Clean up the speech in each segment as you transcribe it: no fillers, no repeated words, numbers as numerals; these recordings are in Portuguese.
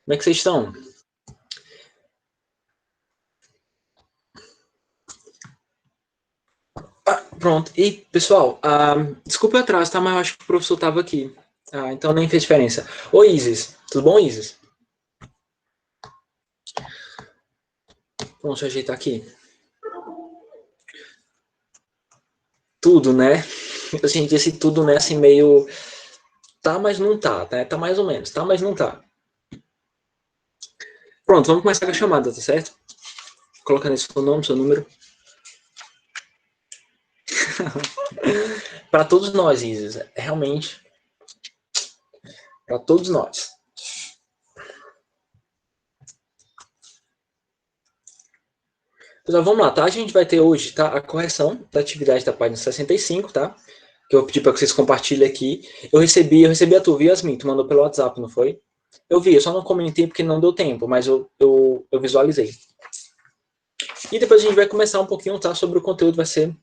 Como é que vocês estão? Pronto. E, pessoal, desculpa o atraso, tá? Mas eu acho que o professor estava aqui. Então nem fez diferença. Oi, Isis. Tudo bom, Isis? Vamos ajeitar aqui. Tudo, né? A gente disse tudo, né? Assim, meio... Tá, mas não tá, né? Tá mais ou menos. Tá, mas não tá. Pronto, vamos começar com a chamada, tá certo? Colocando esse seu nome, seu número. Para todos nós, Isis. Realmente. Para todos nós. Pessoal, vamos lá, tá? A gente vai ter hoje, tá? A correção da atividade da página 65, tá? Que eu pedi para que vocês compartilhem aqui. Eu recebi a tua, Yasmin, tu mandou pelo WhatsApp, não foi? Eu vi, eu só não comentei porque não deu tempo, mas eu visualizei. E depois a gente vai começar um pouquinho, tá? Sobre o conteúdo, vai ser...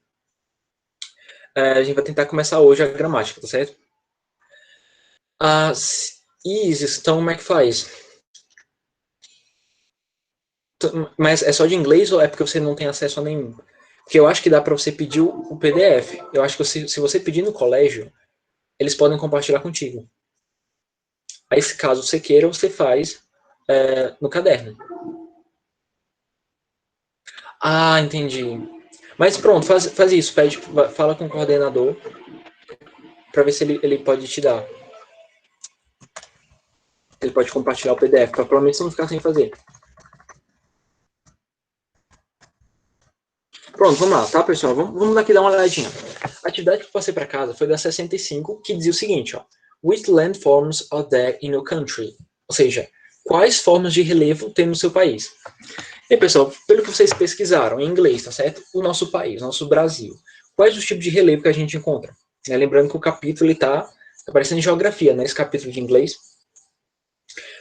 a gente vai tentar começar hoje a gramática, tá certo? Isis, então como é que faz? Mas é só de inglês ou é porque você não tem acesso a nenhum? Porque eu acho que dá para você pedir o PDF. Eu acho que se você pedir no colégio, eles podem compartilhar contigo. Aí, se caso você queira, você faz no caderno. Entendi. Mas pronto, faz isso. Fala com o coordenador para ver se ele pode te dar. Ele pode compartilhar o PDF, para pelo menos você não ficar sem fazer. Pronto, vamos lá, tá, pessoal? Vamos aqui dar uma olhadinha. A atividade que eu passei para casa foi da 65, que dizia o seguinte, ó. Which landforms are there in your country? Ou seja, quais formas de relevo tem no seu país? E, pessoal, pelo que vocês pesquisaram em inglês, tá certo? O nosso país, nosso Brasil. Quais os tipos de relevo que a gente encontra? Lembrando que o capítulo está aparecendo em geografia, né? Esse capítulo de inglês.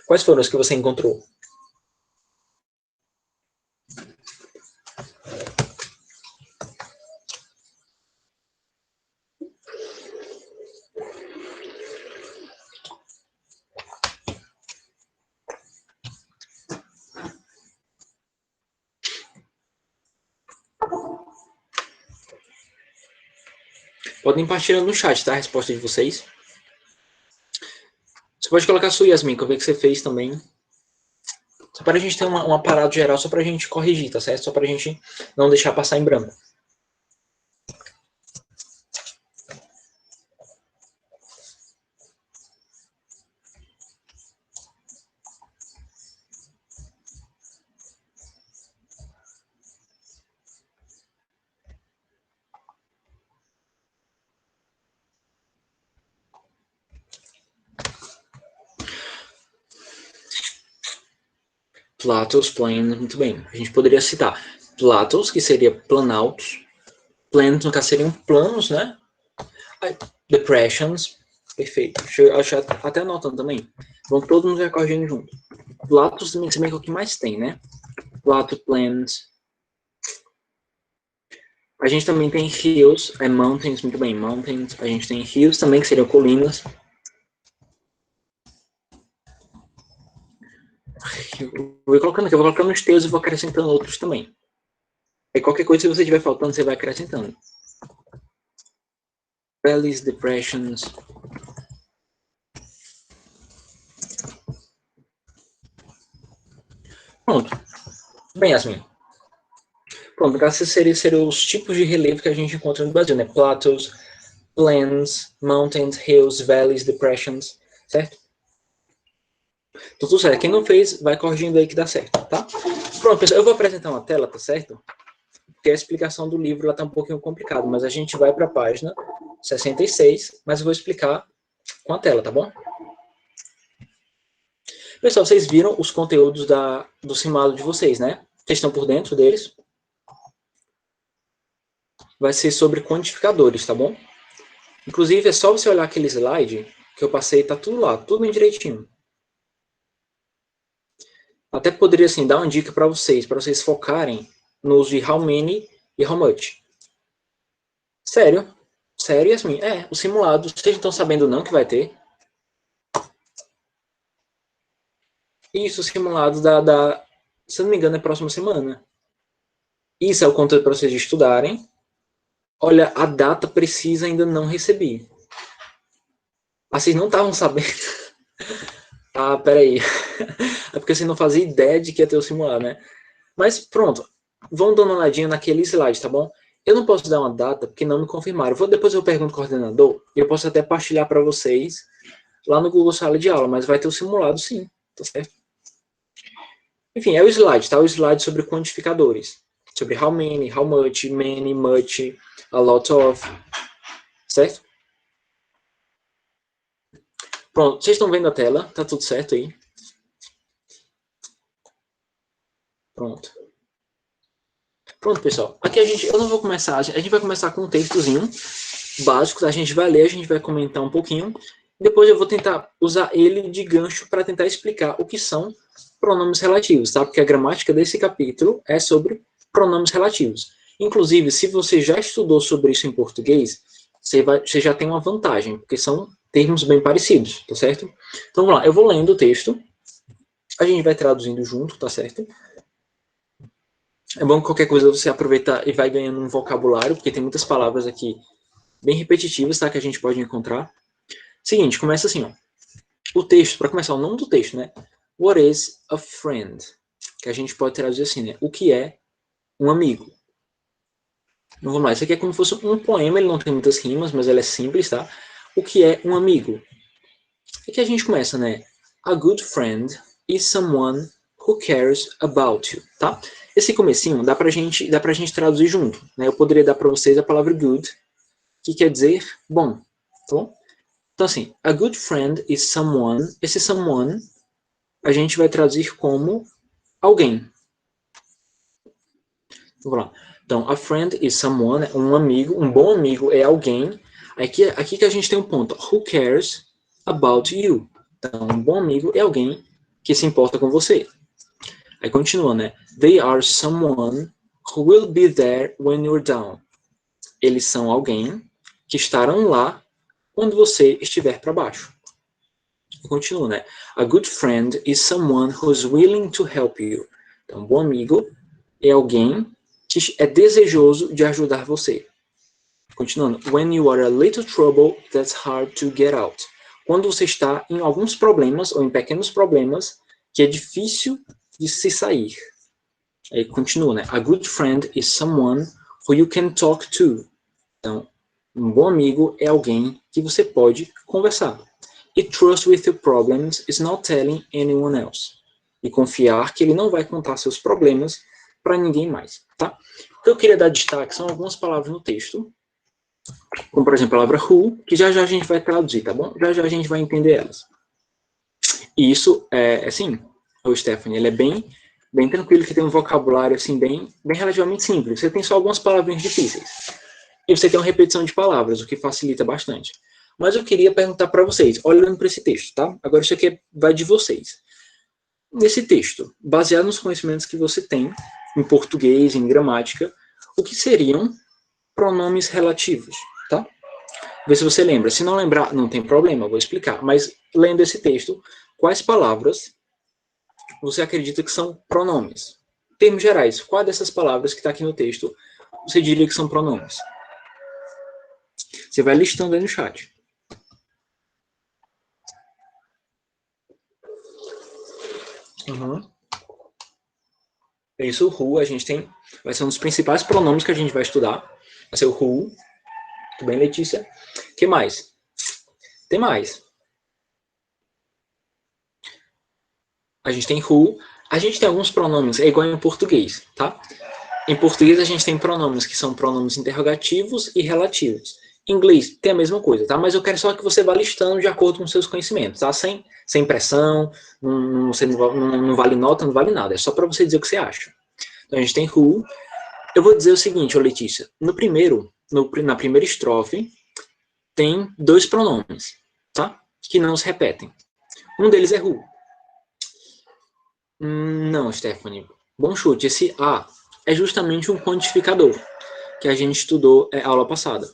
Quais foram os que você encontrou? Podem partilhar no chat, tá? A resposta de vocês. Você pode colocar a sua, Yasmin, que eu vi que você fez também. Só para a gente ter uma parada geral, só para a gente corrigir, tá certo? Só para a gente não deixar passar em branco. Plateaus, plains, muito bem. A gente poderia citar plateaus, que seria planaltos. Plains, no caso, seriam planos, né? Depressions, perfeito. Deixa eu até anotando também. Vamos todos nos recordando junto. Plateaus também, se bem que é o que mais tem, né? Plateau, plains. A gente também tem hills, mountains, muito bem, mountains. A gente tem hills também, que seriam colinas. Eu vou colocando aqui, eu vou colocando os teus e vou acrescentando outros também. Aí qualquer coisa, se você tiver faltando, você vai acrescentando. Valleys, depressions. Pronto. Bem, Yasmin. Pronto, esses seriam os tipos de relevo que a gente encontra no Brasil, né? Plateaus, plains, mountains, hills, valleys, depressions, certo? Então, tudo certo. Quem não fez, vai corrigindo aí que dá certo, tá? Pronto, pessoal, eu vou apresentar uma tela, tá certo? Porque a explicação do livro está um pouquinho complicada, mas a gente vai para a página 66, mas eu vou explicar com a tela, tá bom? Pessoal, vocês viram os conteúdos do simulado de vocês, né? Vocês estão por dentro deles? Vai ser sobre quantificadores, tá bom? Inclusive, é só você olhar aquele slide que eu passei, tá tudo lá, tudo bem direitinho. Até poderia, assim, dar uma dica para vocês focarem no uso de how many e how much. Sério? Sério, Yasmin? O simulado, vocês não estão sabendo não que vai ter? Isso, simulado se não me engano, é próxima semana. Isso é o conteúdo para vocês estudarem. Olha, a data precisa ainda não recebi. Ah, vocês não estavam sabendo? Ah, peraí. É porque você não fazia ideia de que ia ter o simulado, né? Mas pronto, vão dando uma olhadinha naquele slide, tá bom? Eu não posso dar uma data porque não me confirmaram. Depois eu pergunto ao coordenador e eu posso até partilhar para vocês lá no Google Sala de Aula, mas vai ter o simulado sim, tá certo? Enfim, é o slide, tá? O slide sobre quantificadores. Sobre how many, how much, many, much, a lot of, certo? Pronto, vocês estão vendo a tela? Tá tudo certo aí? Pronto. Pronto, pessoal. Aqui eu não vou começar, a gente vai começar com um textozinho básico, a gente vai ler, a gente vai comentar um pouquinho, depois eu vou tentar usar ele de gancho para tentar explicar o que são pronomes relativos, tá? Porque a gramática desse capítulo é sobre pronomes relativos. Inclusive, se você já estudou sobre isso em português, você já tem uma vantagem, porque são termos bem parecidos, tá certo? Então, vamos lá, eu vou lendo o texto, a gente vai traduzindo junto, tá certo? É bom que qualquer coisa você aproveitar e vai ganhando um vocabulário, porque tem muitas palavras aqui bem repetitivas, tá? Que a gente pode encontrar. Seguinte, começa assim, ó. O texto, para começar, o nome do texto, né? What is a friend? Que a gente pode traduzir assim, né? O que é um amigo? Então, vamos lá, isso aqui é como se fosse um poema, ele não tem muitas rimas, mas ele é simples, tá? O que é um amigo? E que a gente começa, né? A good friend is someone who cares about you, tá? Esse comecinho dá pra gente traduzir junto, né? Eu poderia dar para vocês a palavra good, que quer dizer bom, tá bom? Então assim, a good friend is someone, esse someone a gente vai traduzir como alguém. Vamos lá. Então, a friend is someone, um amigo, um bom amigo é alguém. Aqui que a gente tem um ponto. Who cares about you? Então, um bom amigo é alguém que se importa com você. Aí continua, né? They are someone who will be there when you're down. Eles são alguém que estarão lá quando você estiver para baixo. E continua, né? A good friend is someone who's willing to help you. Então, um bom amigo é alguém que é desejoso de ajudar você. Continuando. When you are a little trouble, that's hard to get out. Quando você está em alguns problemas, ou em pequenos problemas, que é difícil de se sair. Aí continua, né? A good friend is someone who you can talk to. Então, um bom amigo é alguém que você pode conversar. E trust with your problems is not telling anyone else. E confiar que ele não vai contar seus problemas para ninguém mais, tá? O que eu queria dar destaque são algumas palavras no texto, como, por exemplo, a palavra who, que já a gente vai traduzir, tá bom? Já a gente vai entender elas. E isso assim, o Stephanie, ele é bem tranquilo, que tem um vocabulário, assim, bem relativamente simples. Você tem só algumas palavrinhas difíceis. E você tem uma repetição de palavras, o que facilita bastante. Mas eu queria perguntar para vocês, olhando para esse texto, tá? Agora isso aqui vai de vocês. Nesse texto, baseado nos conhecimentos que você tem, em português, em gramática, o que seriam pronomes relativos, tá? Vê se você lembra. Se não lembrar, não tem problema, eu vou explicar. Mas, lendo esse texto, quais palavras você acredita que são pronomes? Em termos gerais, qual dessas palavras que está aqui no texto você diria que são pronomes? Você vai listando aí no chat. Uhum. Isso, o who, a gente tem, vai ser um dos principais pronomes que a gente vai estudar. Vai ser o who. Tudo bem, Letícia? O que mais? Tem mais. A gente tem who. A gente tem alguns pronomes, é igual em português, tá? Em português a gente tem pronomes que são pronomes interrogativos e relativos. Em inglês tem a mesma coisa, tá? Mas eu quero só que você vá listando de acordo com seus conhecimentos, tá? Sem pressão, não vale nota, não vale nada. É só para você dizer o que você acha. Então a gente tem who. Eu vou dizer o seguinte, ô Letícia. Na primeira estrofe, tem dois pronomes, tá? Que não se repetem. Um deles é who. Não, Stephanie. Bom chute. Esse a é justamente um quantificador que a gente estudou aula passada.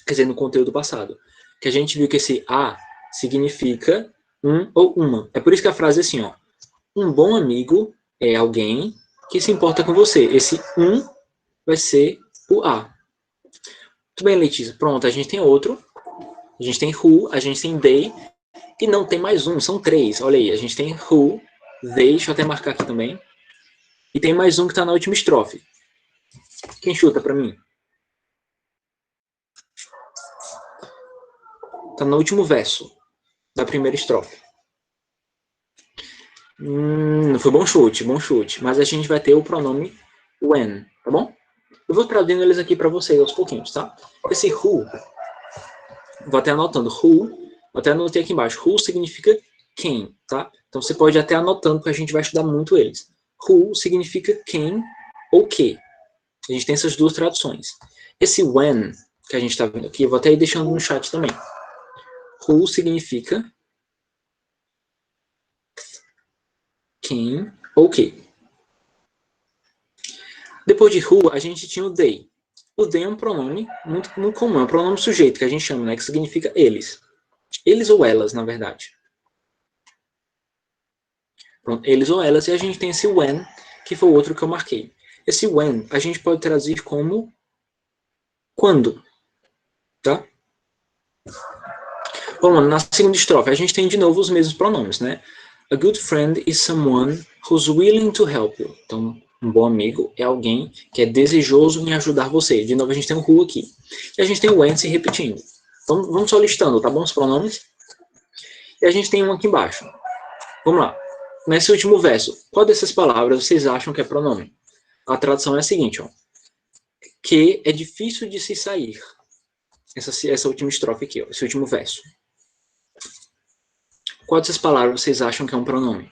Quer dizer, no conteúdo passado. Que a gente viu que esse a significa um ou uma. É por isso que a frase é assim, ó. um bom amigo é alguém que se importa com você. Esse um vai ser o a. Muito bem, Letícia. Pronto, a gente tem outro. A gente tem who, a gente tem they. E não tem mais um, são três. Olha aí, a gente tem who, they, deixa eu até marcar aqui também. E tem mais um que está na última estrofe. Quem chuta para mim? Está no último verso da primeira estrofe. Foi bom chute, bom chute. Mas a gente vai ter o pronome when, tá bom? Eu vou traduzindo eles aqui para vocês aos pouquinhos, tá? Esse who, vou até anotando, who, até anotei aqui embaixo. Who significa quem, tá? Então você pode ir até anotando, porque a gente vai estudar muito eles. Who significa quem ou que. A gente tem essas duas traduções. Esse when, que a gente está vendo aqui, eu vou até ir deixando no chat também. Who significa quem ou que. Depois de who, a gente tinha o they. O they é um pronome muito comum, é um pronome sujeito, que a gente chama, né, que significa eles. Eles ou elas, na verdade. Pronto, eles ou elas, e a gente tem esse when, que foi o outro que eu marquei. Esse when, a gente pode traduzir como quando, tá? Vamos lá, na segunda estrofe, a gente tem de novo os mesmos pronomes, né? A good friend is someone who's willing to help you. Então, um bom amigo é alguém que é desejoso em ajudar você. De novo, a gente tem um who aqui. E a gente tem o when se repetindo. Então, vamos só listando, tá bom? Os pronomes. E a gente tem um aqui embaixo. Vamos lá. Nesse último verso, qual dessas palavras vocês acham que é pronome? A tradução é a seguinte, ó. Que é difícil de se sair. Essa última estrofe aqui, ó, esse último verso. Qual dessas palavras vocês acham que é um pronome?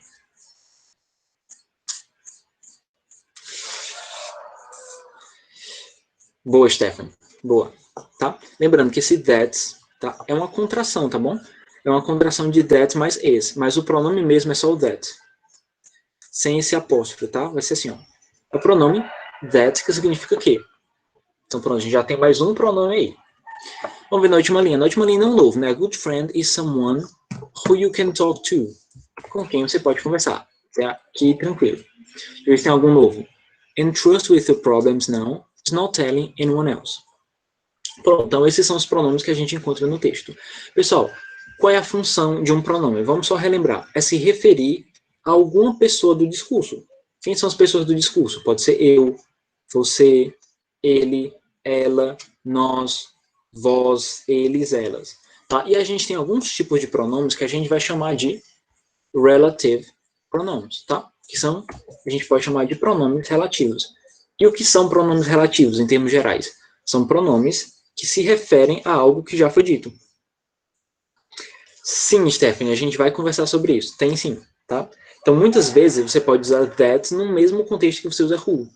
Boa, Stephanie. Boa. Tá? Lembrando que esse that, tá, é uma contração, tá bom? É uma contração de that mais is. Mas o pronome mesmo é só o that. Sem esse apóstrofo, tá? Vai ser assim, ó. É o pronome that, que significa que. Então, pronto, a gente já tem mais um pronome aí. Vamos ver na última linha. Na última linha é um novo, né? A good friend is someone who you can talk to. Com quem você pode conversar. Aqui, tranquilo. Ver se tem algum novo. Entrust with your problems now is not telling anyone else. Pronto, então esses são os pronomes que a gente encontra no texto. Pessoal, qual é a função de um pronome? Vamos só relembrar. É se referir a alguma pessoa do discurso. Quem são as pessoas do discurso? Pode ser eu, você, ele, ela, nós, vós, eles, elas. Tá? E a gente tem alguns tipos de pronomes que a gente vai chamar de relative pronomes, tá? Que são, a gente pode chamar de pronomes relativos. E o que são pronomes relativos, em termos gerais? São pronomes que se referem a algo que já foi dito. Sim, Stephanie, a gente vai conversar sobre isso. Tem sim, tá? Então, muitas vezes você pode usar that no mesmo contexto que você usa who.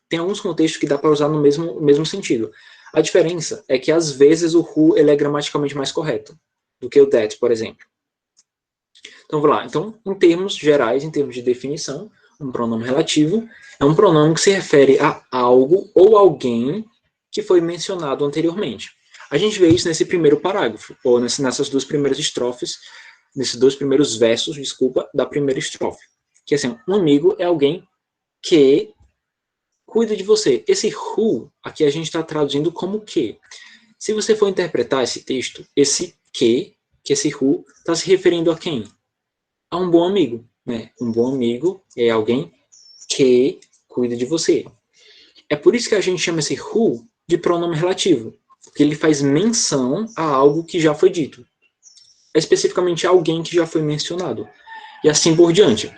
Tem alguns contextos que dá para usar no mesmo sentido. A diferença é que, às vezes, o who ele é gramaticalmente mais correto do que o that, por exemplo. Então, vamos lá. Então, em termos gerais, em termos de definição, um pronome relativo é um pronome que se refere a algo ou alguém que foi mencionado anteriormente. A gente vê isso nesse primeiro parágrafo, ou nessas duas primeiras estrofes, nesses dois primeiros versos, desculpa, da primeira estrofe. Que assim, um amigo é alguém que cuida de você. Esse who, aqui a gente está traduzindo como que. Se você for interpretar esse texto, esse que esse who, está se referindo a quem? A um bom amigo, né? Um bom amigo é alguém que cuida de você. É por isso que a gente chama esse who de pronome relativo, porque ele faz menção a algo que já foi dito. É especificamente alguém que já foi mencionado. E assim por diante.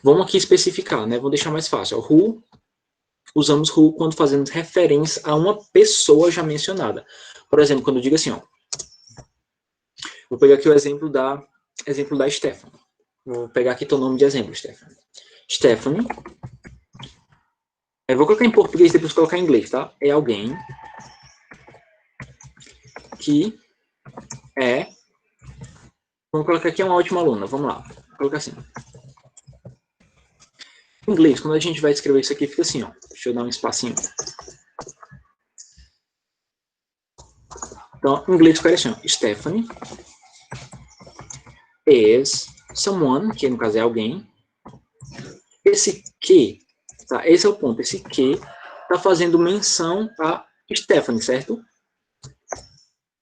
Vamos aqui especificar, né? Vou deixar mais fácil. Who, usamos who quando fazemos referência a uma pessoa já mencionada. Por exemplo, quando eu digo assim, ó. Vou pegar aqui o exemplo da Stephanie. Vou pegar aqui teu nome de exemplo, Stephanie. Stephanie. Eu vou colocar em português e depois colocar em inglês, tá? É alguém que é... Vamos colocar aqui uma ótima aluna. Vamos lá. Vou colocar assim. Em inglês, quando a gente vai escrever isso aqui, fica assim, ó. Deixa eu dar um espacinho. Então, em inglês fica assim, ó. Stephanie is someone, que no caso é alguém, esse que, tá? Esse é o ponto. Esse que está fazendo menção a Stephanie, certo?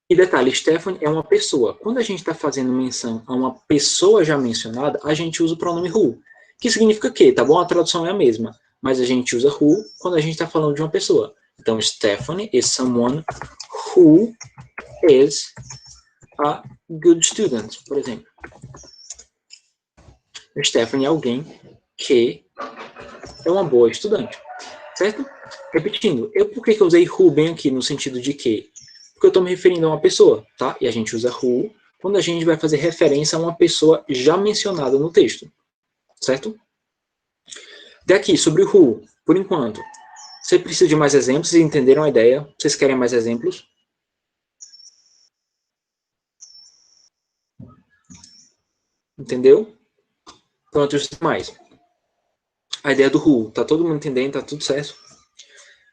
E detalhe, Stephanie é uma pessoa. Quando a gente está fazendo menção a uma pessoa já mencionada, a gente usa o pronome who, que significa que, tá bom? A tradução é a mesma, mas a gente usa who quando a gente está falando de uma pessoa. Então, Stephanie is someone who is a good student, por exemplo. Stephanie é alguém que é uma boa estudante, certo? Repetindo, por que eu usei who bem aqui no sentido de que? Porque eu estou me referindo a uma pessoa, tá? E a gente usa who quando a gente vai fazer referência a uma pessoa já mencionada no texto, certo? Daqui, sobre o who, por enquanto. Você precisa de mais exemplos? Vocês entenderam a ideia? Vocês querem mais exemplos? Entendeu? Pronto, mais. A ideia do who, tá todo mundo entendendo? Tá tudo certo?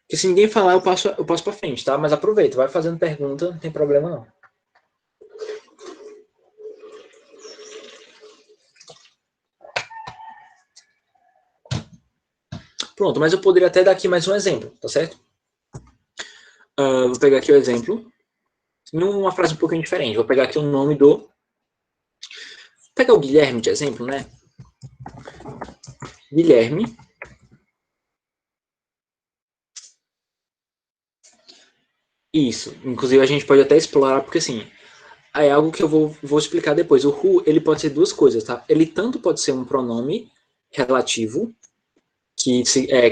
Porque se ninguém falar, eu passo para frente, tá? Mas aproveita, vai fazendo pergunta, não tem problema não. Pronto, mas eu poderia até dar aqui mais um exemplo, tá certo? Vou pegar aqui o exemplo, em uma frase um pouquinho diferente. Vou pegar aqui o nome do... Vou pegar o Guilherme de exemplo, né? Guilherme. Isso, inclusive a gente pode até explorar, porque assim, é algo que eu vou explicar depois. O who, ele pode ser duas coisas, tá? Ele tanto pode ser um pronome relativo, que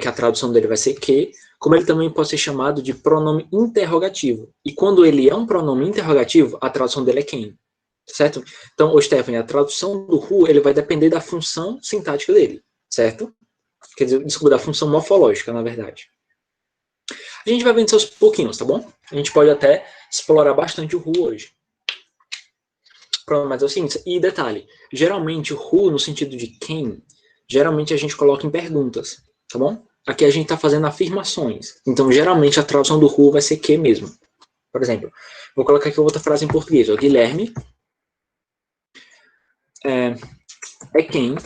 a tradução dele vai ser que, como ele também pode ser chamado de pronome interrogativo. E quando ele é um pronome interrogativo, a tradução dele é quem, certo? Então, Stephanie, a tradução do who, ele vai depender da função sintática dele, certo? Quer dizer, desculpa, da função morfológica, na verdade. A gente vai vendo seus pouquinhos, tá bom? A gente pode até explorar bastante o who hoje. Pronto, mas é o seguinte, e detalhe, geralmente o who, no sentido de quem, geralmente a gente coloca em perguntas, tá bom? Aqui a gente está fazendo afirmações. Então, geralmente, a tradução do who vai ser que mesmo. Por exemplo, vou colocar aqui outra frase em português. Ó, Guilherme é quem...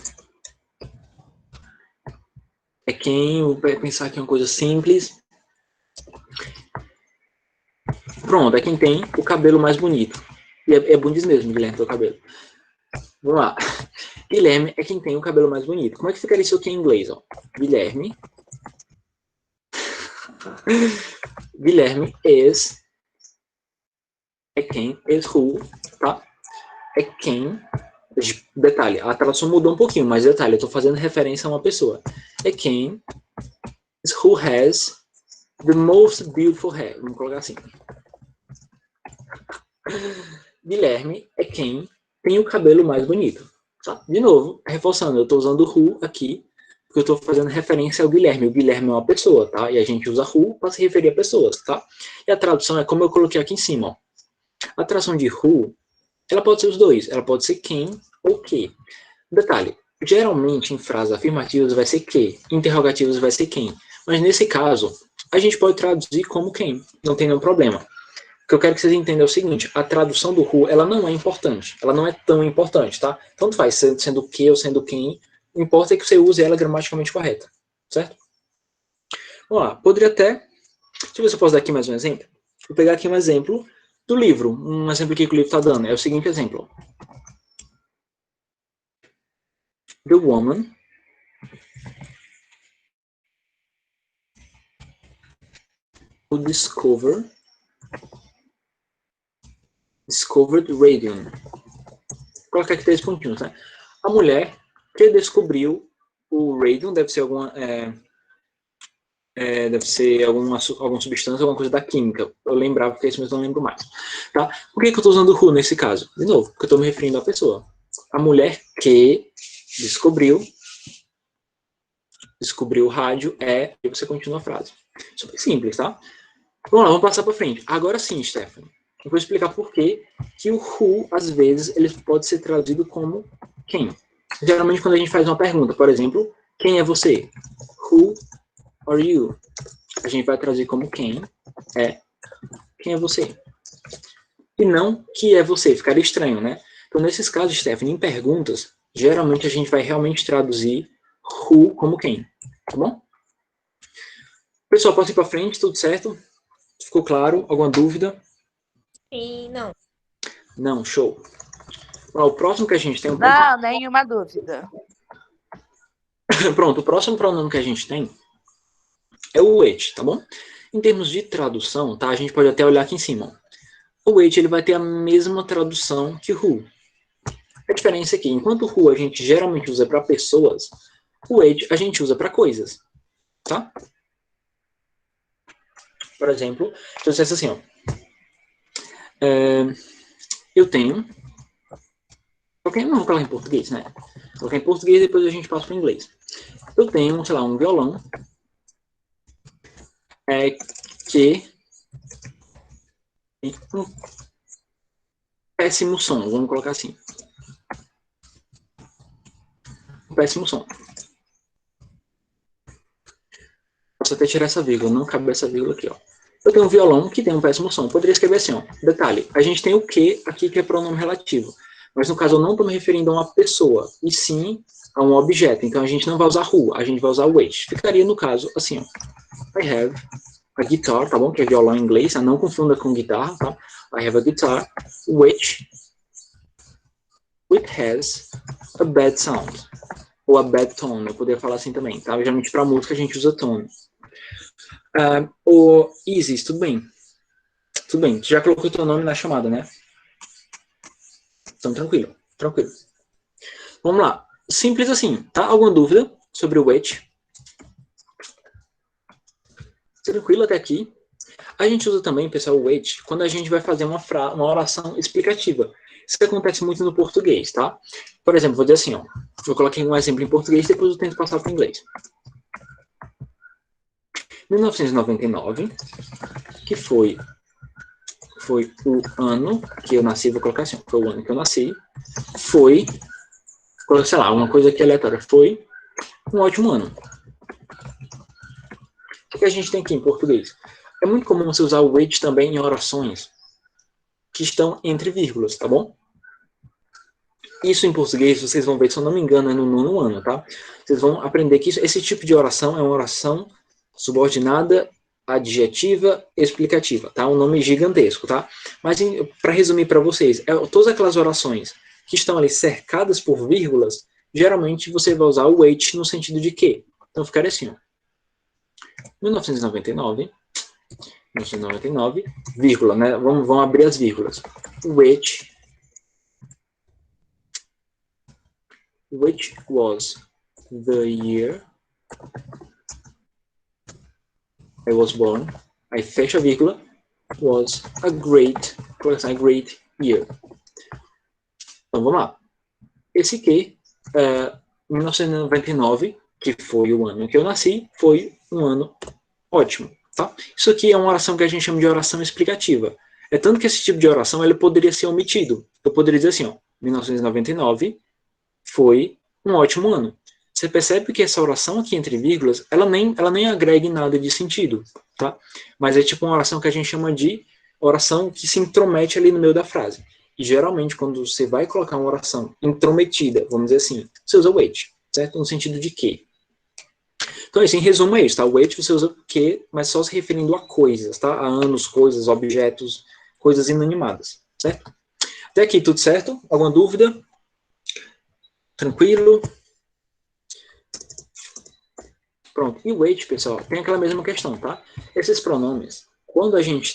É quem... Vou pensar aqui uma coisa simples. Pronto, é quem tem o cabelo mais bonito. E é bonito mesmo, Guilherme, teu cabelo. Vamos lá. Guilherme é quem tem o cabelo mais bonito. Como é que ficaria isso aqui em inglês? Ó? Guilherme é quem, is who, tá? É quem, detalhe, a tradução mudou um pouquinho, mas detalhe, eu tô fazendo referência a uma pessoa. É quem is who has the most beautiful hair. Vamos colocar assim. Guilherme é quem tem o cabelo mais bonito. Tá? De novo, reforçando, eu tô usando o who aqui, porque eu estou fazendo referência ao Guilherme. O Guilherme é uma pessoa, tá? E a gente usa who para se referir a pessoas, tá? E a tradução é como eu coloquei aqui em cima, ó. A tradução de who, ela pode ser os dois. Ela pode ser quem ou que. Detalhe, geralmente em frases afirmativas vai ser que, interrogativas vai ser quem. Mas nesse caso, a gente pode traduzir como quem. Não tem nenhum problema. O que eu quero que vocês entendam é o seguinte, a tradução do who, ela não é importante. Ela não é tão importante, tá? Tanto faz, sendo que ou sendo quem, o que importa é que você use ela gramaticalmente correta, certo? Vamos lá, poderia até... Deixa eu ver se eu posso dar aqui mais um exemplo. Vou pegar aqui um exemplo do livro. Um exemplo aqui que o livro está dando. É o seguinte exemplo. The woman who discovered radium. Vou colocar aqui 3 pontinhos, né? A mulher que descobriu o radium, deve ser alguma... deve ser alguma substância, alguma coisa da química. Eu lembrava porque isso mesmo não lembro mais. Tá? Por que eu estou usando o who nesse caso? De novo, porque eu estou me referindo à pessoa. A mulher que descobriu o rádio e você continua a frase. Super simples, tá? Vamos lá, vamos passar para frente. Agora sim, Stephanie, eu vou explicar por que o who, às vezes, ele pode ser traduzido como quem. Geralmente, quando a gente faz uma pergunta, por exemplo, quem é você? Who are you? A gente vai traduzir como quem é você. E não que é você, ficaria estranho, né? Então, nesses casos, Stephanie, em perguntas, geralmente a gente vai realmente traduzir who como quem, tá bom? Pessoal, posso ir para frente, tudo certo? Ficou claro? Alguma dúvida? Sim, não. Não, show. Ó, o próximo que a gente tem... Não, nenhuma dúvida. Pronto, o próximo pronome que a gente tem é o which, tá bom? Em termos de tradução, tá? A gente pode até olhar aqui em cima. O which, ele vai ter a mesma tradução que who. A diferença é que, enquanto o who a gente geralmente usa para pessoas, o which a gente usa para coisas, tá? Por exemplo, se eu dissesse assim, ó, eu tenho... Vamos colocar em português, né? Colocar em português e depois a gente passa para o inglês. Eu tenho, sei lá, um violão que tem um péssimo som, vamos colocar assim. Um péssimo som. Posso até tirar essa vírgula, não cabe essa vírgula aqui, ó. Eu tenho um violão que tem um péssimo som. Poderia escrever assim, ó. Detalhe, a gente tem o que aqui que é pronome relativo. Mas no caso eu não estou me referindo a uma pessoa, e sim a um objeto. Então a gente não vai usar who, a gente vai usar which. Ficaria no caso assim, ó. I have a guitar, tá bom? Que é violão em inglês, não confunda com guitarra, tá? I have a guitar which it has a bad sound. Ou a bad tone, eu poderia falar assim também, tá? Geralmente para música a gente usa tone. O Isis, tudo bem? Tudo bem, tu já colocou o teu nome na chamada, né? Então, tranquilo, tranquilo. Vamos lá. Simples assim, tá? Alguma dúvida sobre o which? Tranquilo até aqui. A gente usa também, pessoal, o which quando a gente vai fazer uma oração explicativa. Isso que acontece muito no português, tá? Por exemplo, vou dizer assim, ó. Eu coloquei um exemplo em português, depois eu tento passar para o inglês. 1999, que foi o ano que eu nasci, vou colocar assim, foi o ano que eu nasci, foi, sei lá, uma coisa aqui aleatória, foi um ótimo ano. O que a gente tem aqui em português? É muito comum você usar o which também em orações que estão entre vírgulas, tá bom? Isso em português, vocês vão ver, se eu não me engano, é no 9º ano, tá? Vocês vão aprender que esse tipo de oração é uma oração subordinada, adjetiva, explicativa, tá? Um nome gigantesco, tá? Mas para resumir para vocês, todas aquelas orações que estão ali cercadas por vírgulas, geralmente você vai usar o which no sentido de que. Então ficaria assim, ó. 1999, vírgula, né? Vamos abrir as vírgulas. Which was the year I was born. Aí fecha a vírgula. Was a great year. Então vamos lá. Esse que, 1999, que foi o ano que eu nasci, foi um ano ótimo. Tá? Isso aqui é uma oração que a gente chama de oração explicativa. É tanto que esse tipo de oração ele poderia ser omitido. Eu poderia dizer assim, ó, 1999 foi um ótimo ano. Você percebe que essa oração aqui entre vírgulas, ela nem agrega em nada de sentido, tá? Mas é tipo uma oração que a gente chama de oração que se intromete ali no meio da frase. E geralmente, quando você vai colocar uma oração intrometida, vamos dizer assim, você usa o which, certo? No sentido de que. Então, assim, em resumo é isso, tá? O which você usa que, mas só se referindo a coisas, tá? A anos, coisas, objetos, coisas inanimadas, certo? Até aqui tudo certo? Alguma dúvida? Tranquilo? Pronto. E o which, pessoal, tem aquela mesma questão, tá? Esses pronomes, quando a gente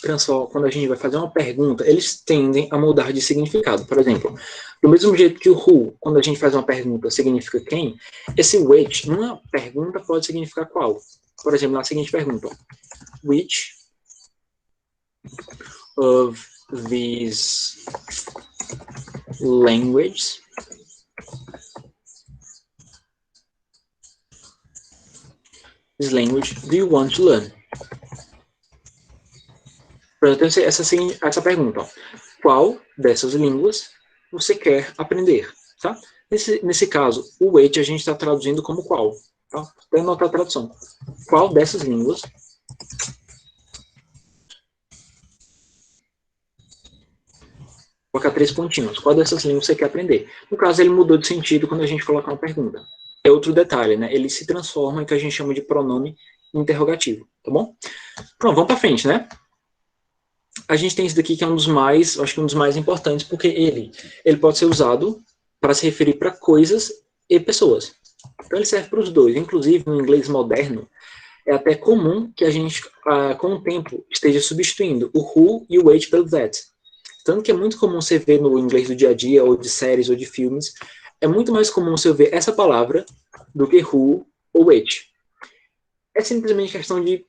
vai fazer uma pergunta, eles tendem a mudar de significado. Por exemplo, do mesmo jeito que o who, quando a gente faz uma pergunta, significa quem, esse which, numa pergunta, pode significar qual. Por exemplo, na seguinte pergunta, which of these languages do you want to learn? Portanto, essa pergunta, ó. Qual dessas línguas você quer aprender? Tá? Nesse caso, o which a gente está traduzindo como qual. Tá? Vou anotar a tradução. Qual dessas línguas colocar 3 pontinhos. Qual dessas línguas você quer aprender? No caso, ele mudou de sentido quando a gente colocar uma pergunta. é outro detalhe, né? Ele se transforma em o que a gente chama de pronome interrogativo, tá bom? Pronto, vamos para frente, né? A gente tem esse daqui que é um dos mais, acho que um dos mais importantes, porque ele pode ser usado para se referir para coisas e pessoas. Então ele serve para os dois. Inclusive, no inglês moderno, é até comum que a gente, com o tempo, esteja substituindo o who e o which pelo that. Tanto que é muito comum você ver no inglês do dia a dia, ou de séries, ou de filmes, é muito mais comum você ver essa palavra do que who ou which. É simplesmente questão de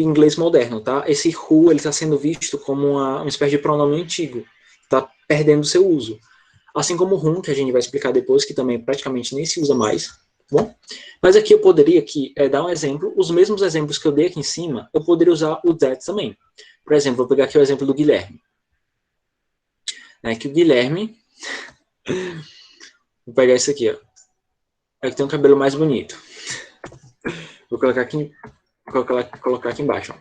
inglês moderno, tá? Esse who, ele está sendo visto como uma espécie de pronome antigo. Está perdendo seu uso. Assim como o whom, que a gente vai explicar depois, que também praticamente nem se usa mais. Tá bom? Mas aqui eu poderia dar um exemplo. Os mesmos exemplos que eu dei aqui em cima, eu poderia usar o that também. Por exemplo, vou pegar aqui o exemplo do Guilherme. Que o Guilherme... Vou pegar esse aqui, ó. É que tem um cabelo mais bonito. Vou colocar aqui embaixo. Ó.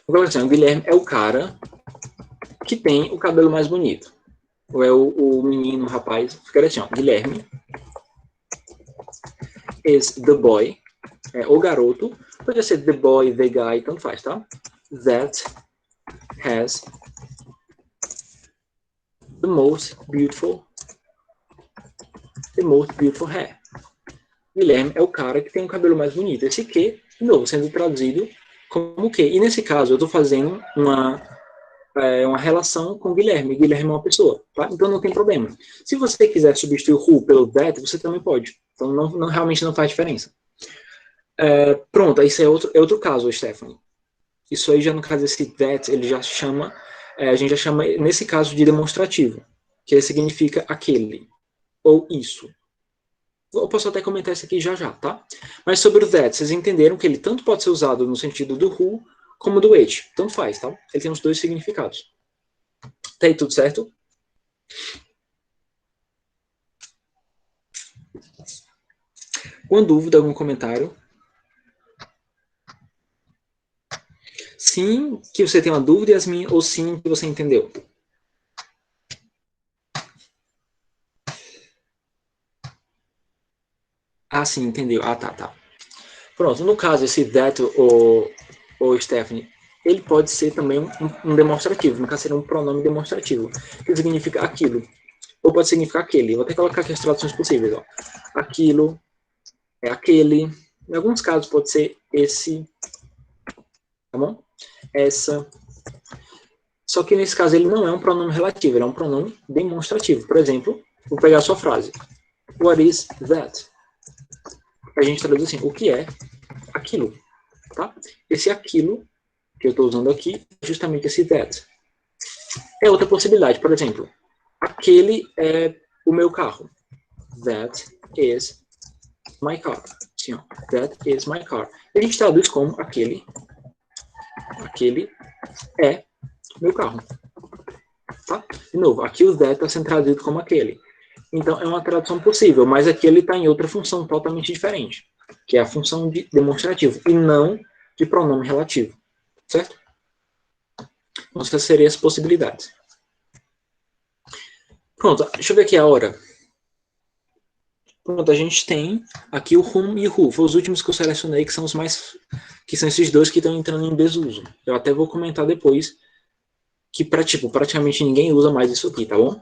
Vou colocar assim, o Guilherme é o cara que tem o cabelo mais bonito. Ou é o menino, o rapaz. Fica assim, ó. Guilherme is the boy. É o garoto. Pode ser the boy, the guy, tanto faz, tá? That has the most beautiful hair. Guilherme é o cara que tem o cabelo mais bonito. Esse que, de novo, sendo traduzido como que. E nesse caso, eu estou fazendo uma relação com Guilherme. Guilherme é uma pessoa, tá? Então não tem problema. Se você quiser substituir o who pelo that, você também pode. Então realmente não faz diferença. Pronto, isso é outro caso, Stephanie. Isso aí já no caso desse that, ele já chama, a gente já chama nesse caso de demonstrativo, que significa aquele, ou isso. Eu posso até comentar isso aqui já, tá? Mas sobre o that, vocês entenderam que ele tanto pode ser usado no sentido do who, como do which. Tanto faz, tá? Ele tem os dois significados. Tá aí tudo certo? Com dúvida, algum comentário? Sim, que você tem uma dúvida, Yasmin, ou sim, que você entendeu? Ah, sim, entendeu. Ah, tá. Pronto, no caso, esse that, ou Stephanie, ele pode ser também um demonstrativo. No caso, seria um pronome demonstrativo, que significa aquilo. Ou pode significar aquele. Vou até colocar aqui as traduções possíveis. Ó. Aquilo, é aquele. Em alguns casos, pode ser esse. Tá bom? Essa. Só que nesse caso, ele não é um pronome relativo, ele é um pronome demonstrativo. Por exemplo, vou pegar a sua frase. What is that? A gente traduz assim, o que é aquilo? Tá? Esse aquilo que eu estou usando aqui é justamente esse that. É outra possibilidade, por exemplo, aquele é o meu carro. That is my car. Sim, ó. That is my car. A gente traduz como aquele é o meu carro. Tá? De novo, aqui o that está sendo traduzido como aquele. Então, é uma tradução possível, mas aqui ele está em outra função totalmente diferente, que é a função de demonstrativo, e não de pronome relativo. Certo? Então, essas seriam as possibilidades. Pronto, deixa eu ver aqui a hora. Pronto, a gente tem aqui o whom e o who. Foram os últimos que eu selecionei, que são que são esses dois que estão entrando em desuso. Eu até vou comentar depois que, praticamente ninguém usa mais isso aqui, tá bom?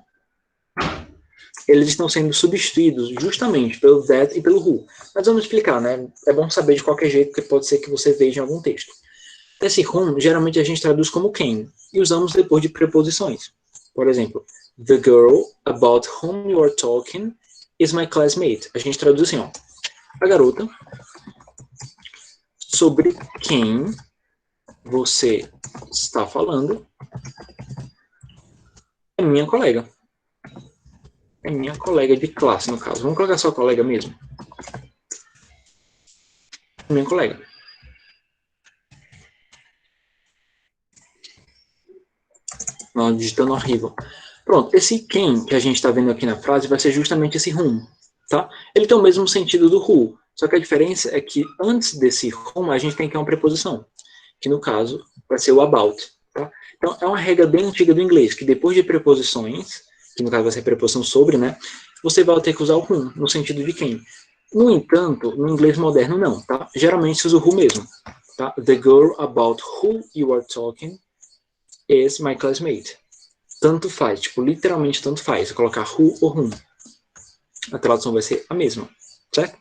Eles estão sendo substituídos justamente pelo that e pelo who. Mas vamos explicar, né? É bom saber de qualquer jeito, porque pode ser que você veja em algum texto. Esse whom, geralmente a gente traduz como quem, e usamos depois de preposições. Por exemplo, the girl about whom you are talking is my classmate. A gente traduz assim, ó. A garota sobre quem você está falando é minha colega. É minha colega de classe, no caso. Vamos colocar só colega mesmo. Minha colega. Não, digitando horrível. Pronto, esse quem que a gente está vendo aqui na frase vai ser justamente esse whom, tá? Ele tem o mesmo sentido do who, só que a diferença é que antes desse whom a gente tem que ter uma preposição, que no caso vai ser o about. Tá? Então, é uma regra bem antiga do inglês, que depois de preposições, que no caso vai ser preposição sobre, né? Você vai ter que usar o whom, no sentido de quem. No entanto, no inglês moderno, não, tá? Geralmente se usa o who mesmo, tá? The girl about who you are talking is my classmate. Tanto faz, tipo, literalmente tanto faz. Você colocar who ou whom. A tradução vai ser a mesma, certo?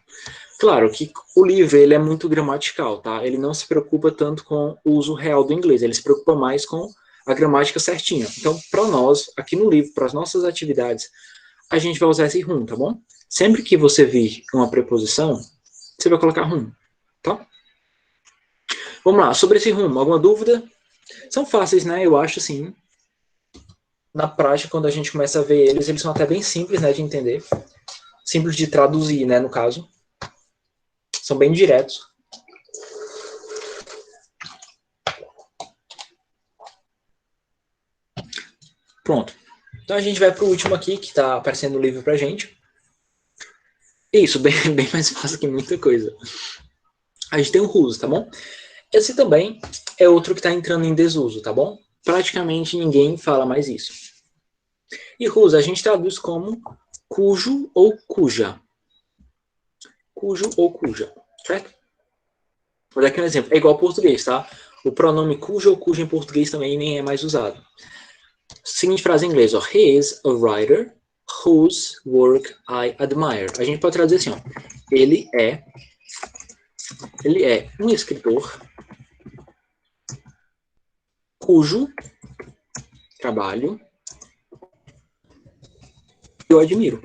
Claro que o livro, ele é muito gramatical, tá? Ele não se preocupa tanto com o uso real do inglês, ele se preocupa mais com a gramática certinha. Então, para nós, aqui no livro, para as nossas atividades, a gente vai usar esse whom, tá bom? Sempre que você vir uma preposição, você vai colocar whom, tá? Vamos lá, sobre esse whom, alguma dúvida? São fáceis, né? Eu acho, sim. Na prática, quando a gente começa a ver eles, eles são até bem simples, né, de entender. Simples de traduzir, né, no caso. São bem diretos. Pronto. Então a gente vai para o último aqui, que está aparecendo no livro para a gente. Isso, bem mais fácil que muita coisa. A gente tem o whose, tá bom? Esse também é outro que está entrando em desuso, tá bom? Praticamente ninguém fala mais isso. E whose a gente traduz como cujo ou cuja. Cujo ou cuja, certo? Vou dar aqui um exemplo. É igual ao português, tá? O pronome cujo ou cuja em português também nem é mais usado. Seguinte frase em inglês, ó. He is a writer whose work I admire. A gente pode traduzir assim, ó. Ele é um escritor cujo trabalho eu admiro.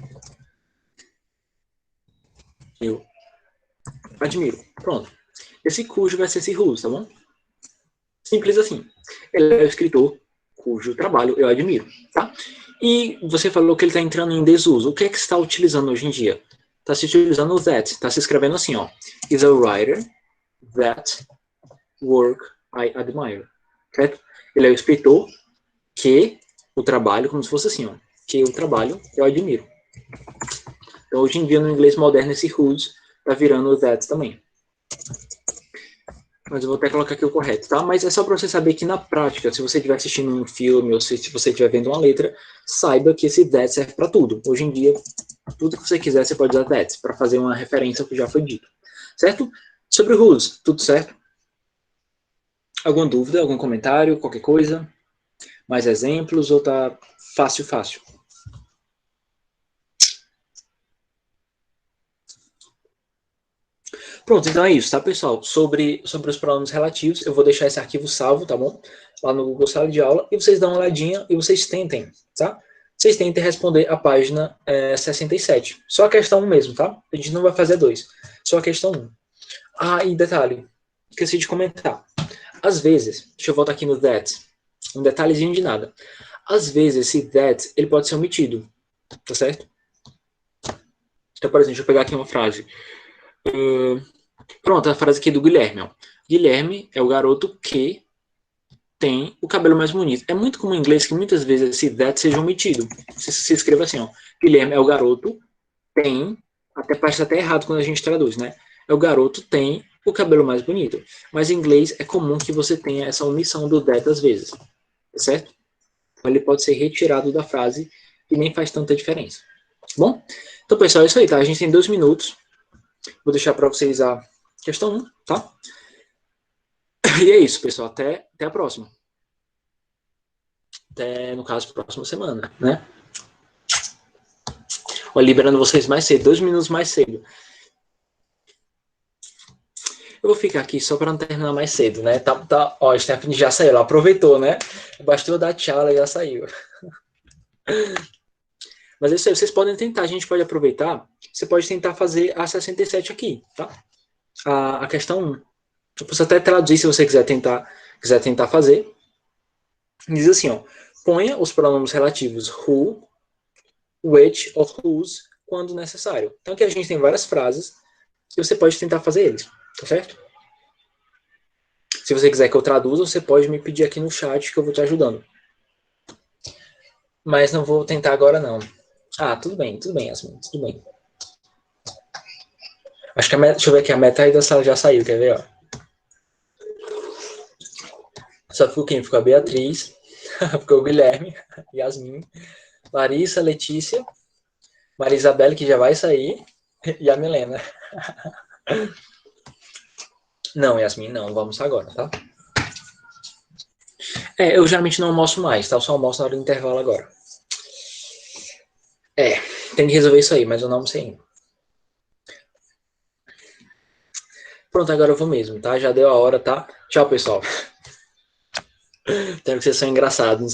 Eu admiro. Pronto. Esse cujo vai ser esse whose, tá bom? Simples assim. Ele é o escritor cujo trabalho eu admiro, tá? E você falou que ele está entrando em desuso. O que é que você está utilizando hoje em dia? Está se utilizando o that. Está se escrevendo assim, ó. Is a writer that work I admire. Certo? Ele é o escritor que o trabalho, como se fosse assim, ó. Que o trabalho eu admiro. Então, hoje em dia, no inglês moderno, esse whose está virando o that também. Mas eu vou até colocar aqui o correto, tá? Mas é só para você saber que na prática, se você estiver assistindo um filme ou se você estiver vendo uma letra, saiba que esse that serve para tudo. Hoje em dia, tudo que você quiser, você pode usar that para fazer uma referência ao que já foi dito. Certo? Sobre o whose, tudo certo? Alguma dúvida, algum comentário, qualquer coisa? Mais exemplos ou tá fácil, fácil? Pronto, então é isso, tá, pessoal? Sobre os pronomes relativos, eu vou deixar esse arquivo salvo, tá bom? Lá no Google Sala de Aula, e vocês dão uma olhadinha e vocês tentem, tá? Vocês tentem responder a página 67. Só a questão 1 mesmo, tá? A gente não vai fazer 2. Só a questão 1. Ah, e detalhe, esqueci de comentar. Às vezes, deixa eu voltar aqui no that, um detalhezinho de nada. Às vezes, esse that, ele pode ser omitido, tá certo? Então, por exemplo, deixa eu pegar aqui uma frase. Pronto, a frase aqui do Guilherme. Ó. Guilherme é o garoto que tem o cabelo mais bonito. É muito comum em inglês que muitas vezes esse that seja omitido. Se escreva assim, ó. Guilherme é o garoto tem, até parece até errado quando a gente traduz, né? É o garoto tem o cabelo mais bonito. Mas em inglês é comum que você tenha essa omissão do that às vezes. Tá certo? Então ele pode ser retirado da frase e nem faz tanta diferença. Bom? Então, pessoal, é isso aí, tá? A gente tem 2 minutos. Vou deixar para vocês a questão 1, tá? E é isso, pessoal. Até a próxima. Até, no caso, próxima semana, né? Ó, liberando vocês mais cedo, 2 minutos mais cedo. Eu vou ficar aqui só para não terminar mais cedo, né? Ó, a Stephanie já saiu, ela aproveitou, né? Bastou dar tchau, ela já saiu. Mas é isso aí, vocês podem tentar, a gente pode aproveitar. Você pode tentar fazer a 67 aqui, tá? A questão 1. Eu posso até traduzir se você quiser tentar fazer. Diz assim, ó. Ponha os pronomes relativos who, which ou whose quando necessário. Então aqui a gente tem várias frases e você pode tentar fazer eles, tá certo? Se você quiser que eu traduza, você pode me pedir aqui no chat que eu vou te ajudando. Mas não vou tentar agora, não. Ah, tudo bem, Yasmin, tudo bem. Acho que deixa eu ver aqui, a metade da sala já saiu, quer ver, ó? Só ficou quem? Ficou a Beatriz, ficou o Guilherme, Yasmin, Larissa, Letícia, Maria Isabelle, que já vai sair, e a Milena. Não, Yasmin, não, vamos agora, tá? Eu geralmente não almoço mais, tá? Eu só almoço na hora do intervalo agora. Tem que resolver isso aí, mas eu não almocei ainda. Pronto, agora eu vou mesmo, tá? Já deu a hora, tá? Tchau, pessoal. Tenho que vocês são engraçados.